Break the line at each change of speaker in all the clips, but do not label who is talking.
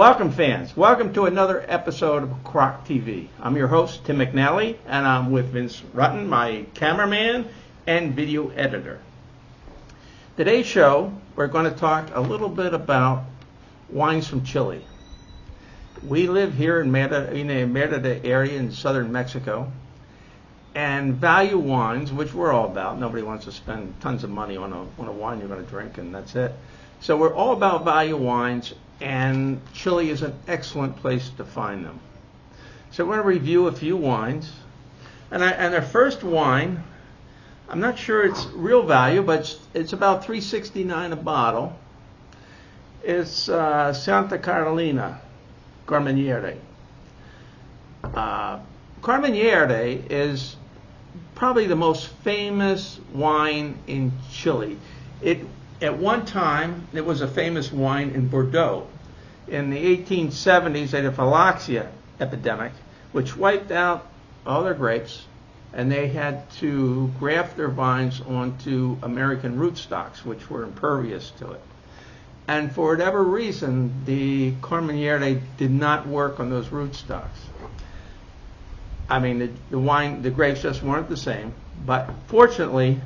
Welcome, fans. Welcome to another episode of Croc TV. I'm your host, Tim McNally, and I'm with Vince Rutten, my cameraman and video editor. Today's show, we're going to talk a little bit about wines from Chile. We live here in the Merida area in southern Mexico, and value wines, which we're all about. Nobody wants to spend tons of money on a wine you're going to drink, and that's it. So we're all about value wines, and Chile is an excellent place to find them. So we're going to review a few wines. And our first wine, I'm not sure it's real value, but it's about $3.69 a bottle. It's Santa Carolina Carmenere. Carmenere is probably the most famous wine in Chile. At one time, it was a famous wine in Bordeaux. In the 1870s, they had a phylloxera epidemic, which wiped out all their grapes, and they had to graft their vines onto American rootstocks, which were impervious to it. And for whatever reason, the Carmenere did not work on those rootstocks. I mean, the grapes just weren't the same. But fortunately,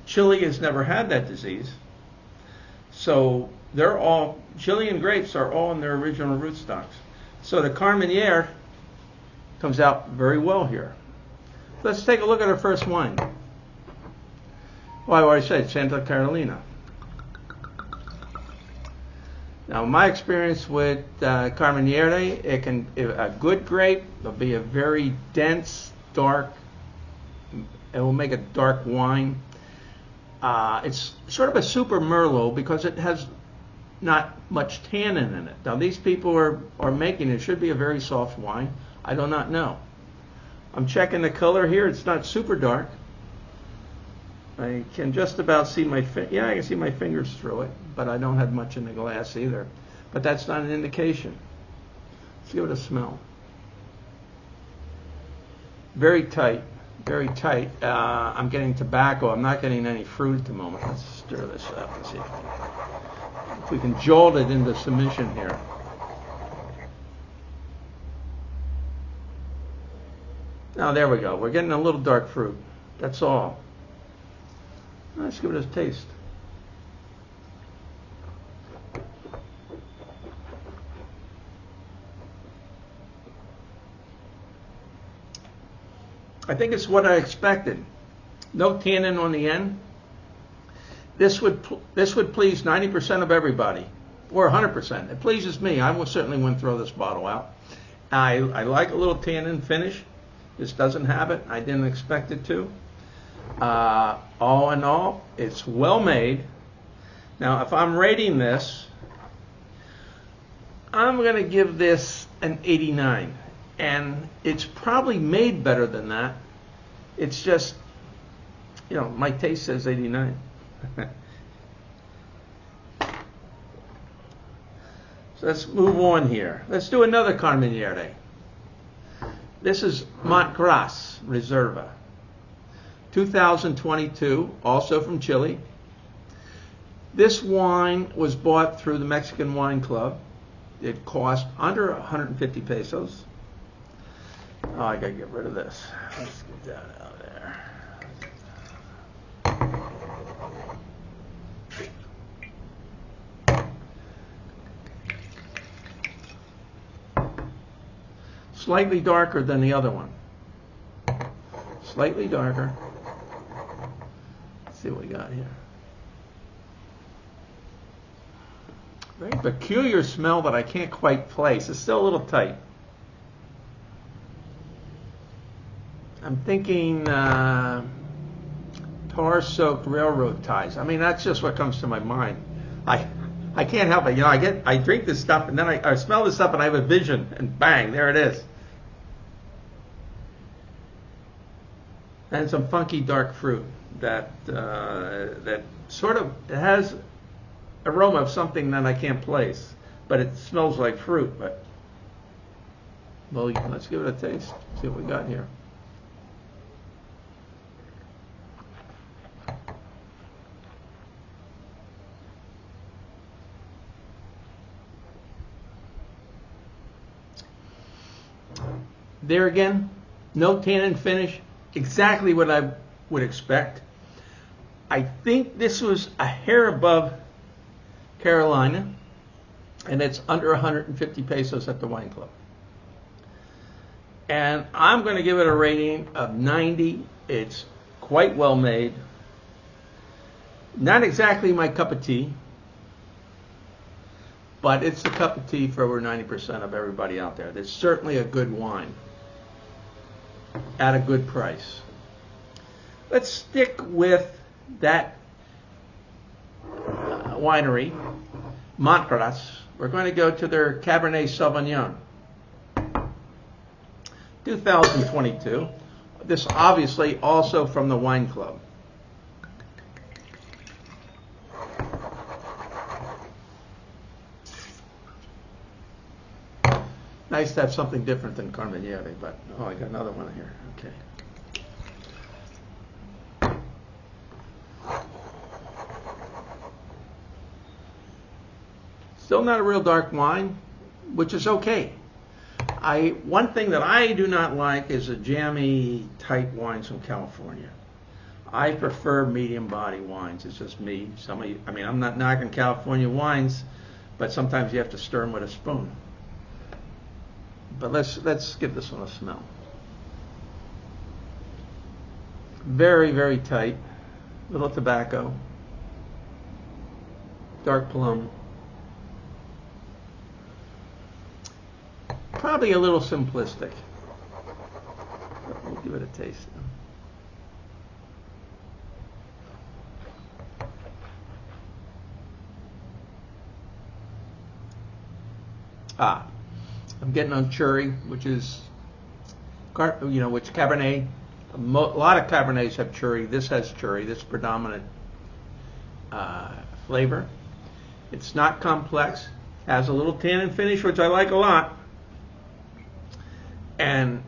Chile has never had that disease. So Chilean grapes are all in their original rootstocks. So the Carmenere comes out very well here. Let's take a look at our first wine. Well, I already said Santa Carolina. Now, my experience with Carmenere, a good grape will be a very dense, dark. It will make a dark wine. It's sort of a super Merlot because it has not much tannin in it. Now, these people are making it. Should be a very soft wine. I do not know. I'm checking the color here. It's not super dark. I can just about see I can see my fingers through it, but I don't have much in the glass either. But that's not an indication. Let's give it a smell. Very tight. Very tight. I'm getting tobacco. I'm not getting any fruit at the moment. Let's stir this up and see if we can jolt it into submission here. Now, there we go. We're getting a little dark fruit. That's all. Let's give it a taste. I think it's what I expected. No tannin on the end. This would please 90% of everybody, or 100%. It pleases me. I certainly wouldn't throw this bottle out. I like a little tannin finish. This doesn't have it. I didn't expect it to. All in all, it's well made. Now, if I'm rating this, I'm going to give this an 89. And it's probably made better than that. It's just, my taste says 89. So let's move on here. Let's do another Carmenere. This is Montgras Reserva. 2022, also from Chile. This wine was bought through the Mexican Wine Club. It cost under 150 pesos. Oh, I gotta get rid of this. Let's get that out of there. Slightly darker than the other one. Slightly darker. Let's see what we got here. Very peculiar smell that I can't quite place. It's still a little tight. I'm thinking tar-soaked railroad ties. I mean, that's just what comes to my mind. I can't help it. I drink this stuff and then I smell this stuff and I have a vision and bang, there it is. And some funky dark fruit that sort of has aroma of something that I can't place, but it smells like fruit. But well, let's give it a taste. See what we got here. There again, no tannin finish, exactly what I would expect. I think this was a hair above Carolina, and it's under 150 pesos at the wine club. And I'm going to give it a rating of 90. It's quite well made. Not exactly my cup of tea, but it's the cup of tea for over 90% of everybody out there. It's certainly a good wine at a good price. Let's stick with that winery, Montgras. We're going to go to their Cabernet Sauvignon. 2022. This obviously also from the wine club. Nice to have something different than Carmenere, but I got another one here. Okay. Still not a real dark wine, which is okay. One thing that I do not like is the jammy, tight wines from California. I prefer medium body wines. It's just me. I'm not knocking California wines, but sometimes you have to stir them with a spoon. But let's give this one a smell. Very, very tight. Little tobacco. Dark plum. Probably a little simplistic. We'll give it a taste now. I'm getting on cherry, which is, which Cabernet. A lot of Cabernets have cherry. This has cherry. This predominant flavor. It's not complex. Has a little tannin finish, which I like a lot. And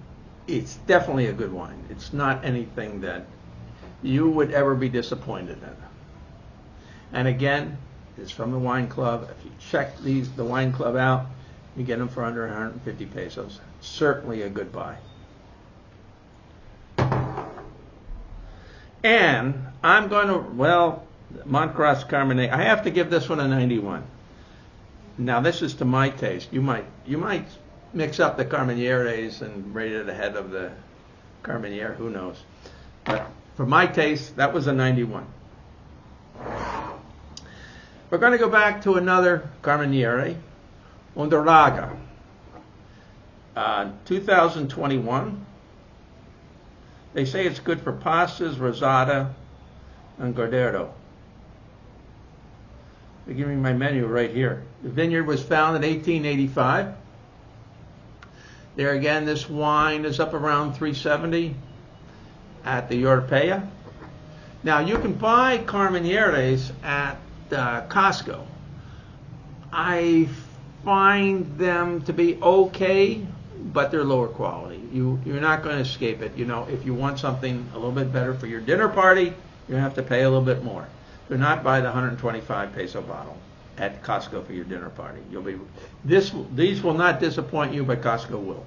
it's definitely a good wine. It's not anything that you would ever be disappointed in. And again, it's from the wine club. If you check the wine club out, you get them for under 150 pesos. Certainly a good buy. And I'm going to, Montgras Cabernet. I have to give this one a 91. Now this is to my taste. You might mix up the Carmenieres and rate it ahead of the Carmeniere. Who knows? But for my taste, that was a 91. We're going to go back to another Carmeniere. Undurraga, 2021. They say it's good for pastas, rosada, and gordero. They give me my menu right here. The vineyard was founded in 1885. There again, this wine is up around 370 at the Europea. Now you can buy Carmenieres at Costco. I find them to be okay, but they're lower quality. You're not going to escape it. If you want something a little bit better for your dinner party, you're going to have to pay a little bit more. Do not buy the 125 peso bottle at Costco for your dinner party. These will not disappoint you, but Costco will.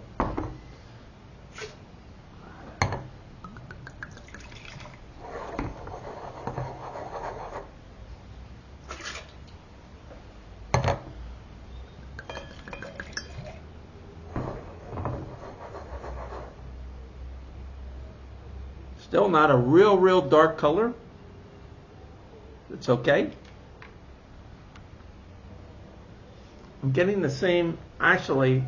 Still not a real dark color. It's okay. I'm getting the same, actually,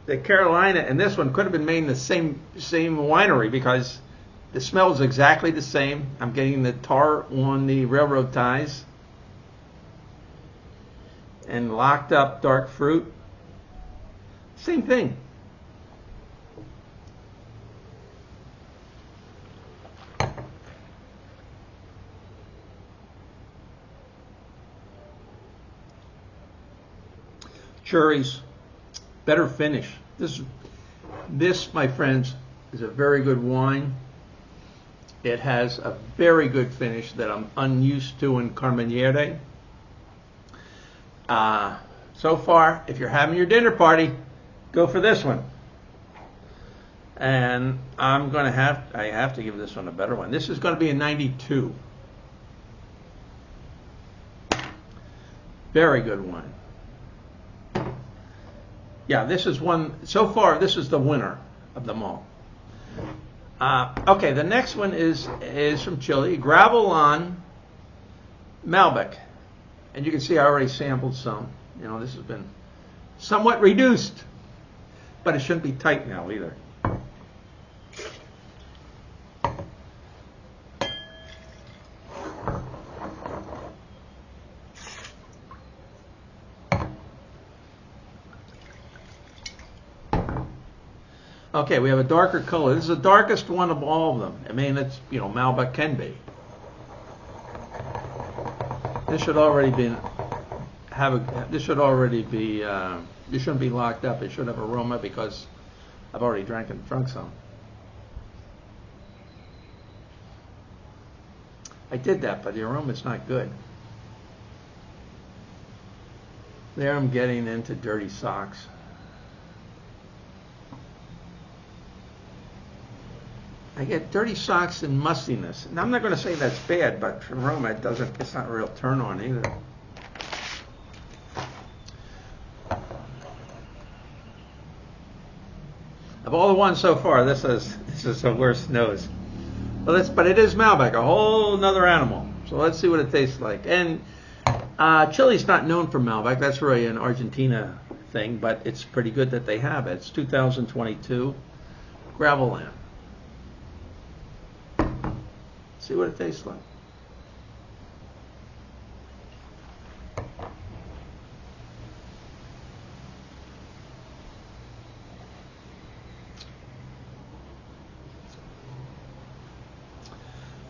the Carolina and this one could have been made in the same winery because the smell is exactly the same. I'm getting the tar on the railroad ties and locked up dark fruit. Same thing. Cherries, better finish. This, my friends, is a very good wine. It has a very good finish that I'm unused to in Carmeniere. So far, if you're having your dinner party, go for this one. And I have to give this one a better one. This is going to be a 92. Very good one. Yeah, this is one, so far this is the winner of them all. Okay, the next one is from Chille, Gravel on Malbec. And you can see I already sampled some. You know, this has been somewhat reduced, but it shouldn't be tight now either. Okay, we have a darker color. This is the darkest one of all of them. I mean, it's, you know, Malbec can be. This should already be this shouldn't be locked up. It should have aroma because I've already drunk some. I did that, but the aroma's not good. There I'm getting into dirty socks. I get dirty socks and mustiness. And I'm not going to say that's bad, but for aroma it's not a real turn on either. Of all the ones so far, this is the worst nose. But it is Malbec, a whole nother animal. So let's see what it tastes like. And Chille's not known for Malbec. That's really an Argentina thing, but it's pretty good that they have it. It's 2022 Gravel Lamb. See what it tastes like.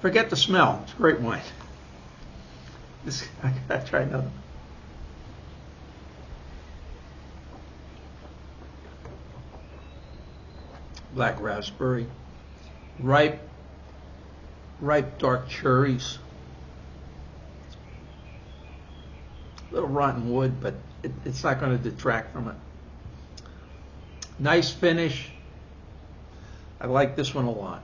Forget the smell. It's great wine. I gotta try another. Black raspberry, ripe dark cherries, a little rotten wood, but it's not going to detract from it. Nice finish. I like this one a lot.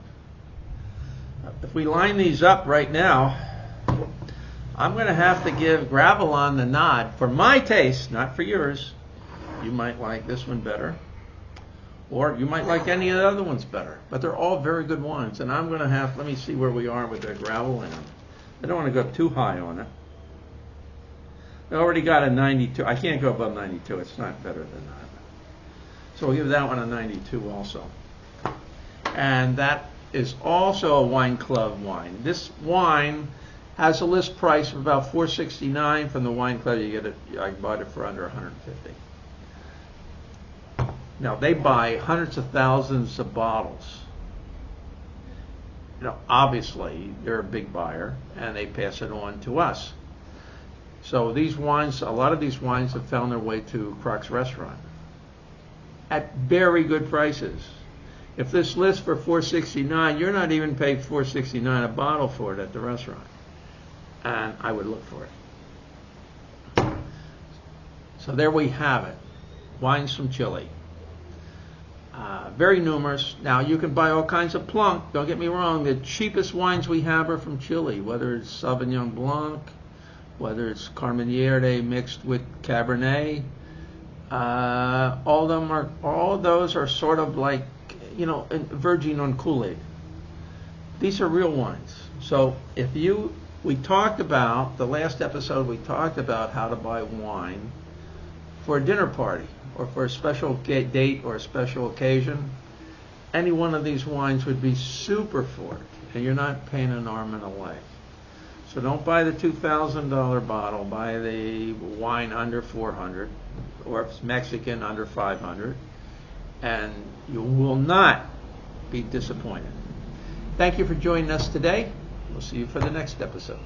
If we line these up right now, I'm going to have to give Gravelon the nod for my taste, not for yours. You might like this one better, or you might like any of the other ones better, but they're all very good wines. And I'm going to have, let me see where we are with the Gravel in them. I don't want to go too high on it. I already got a 92. I can't go above 92. It's not better than that. So we'll give that one a 92 also. And that is also a wine club wine. This wine has a list price of about $4.69 from the wine club. You get it. I bought it for under $150. Now they buy hundreds of thousands of bottles. You know, obviously they're a big buyer, and they pass it on to us. So these wines, a lot of these wines have found their way to Croc's restaurant at very good prices. If this lists for $4.69, you're not even paying $4.69 a bottle for it at the restaurant. And I would look for it. So there we have it. Wines from Chille. Very numerous. Now you can buy all kinds of plunk. Don't get me wrong. The cheapest wines we have are from Chille, whether it's Sauvignon Blanc, whether it's Carmenere mixed with Cabernet. All of those are sort of like, you know, verging on Kool-Aid. These are real wines. So we talked about, the last episode we talked about how to buy wine for a dinner party or for a special date or a special occasion. Any one of these wines would be super for it, and you're not paying an arm and a leg. So don't buy the $2,000 bottle. Buy the wine under $400, or if it's Mexican, under $500, and you will not be disappointed. Thank you for joining us today. We'll see you for the next episode.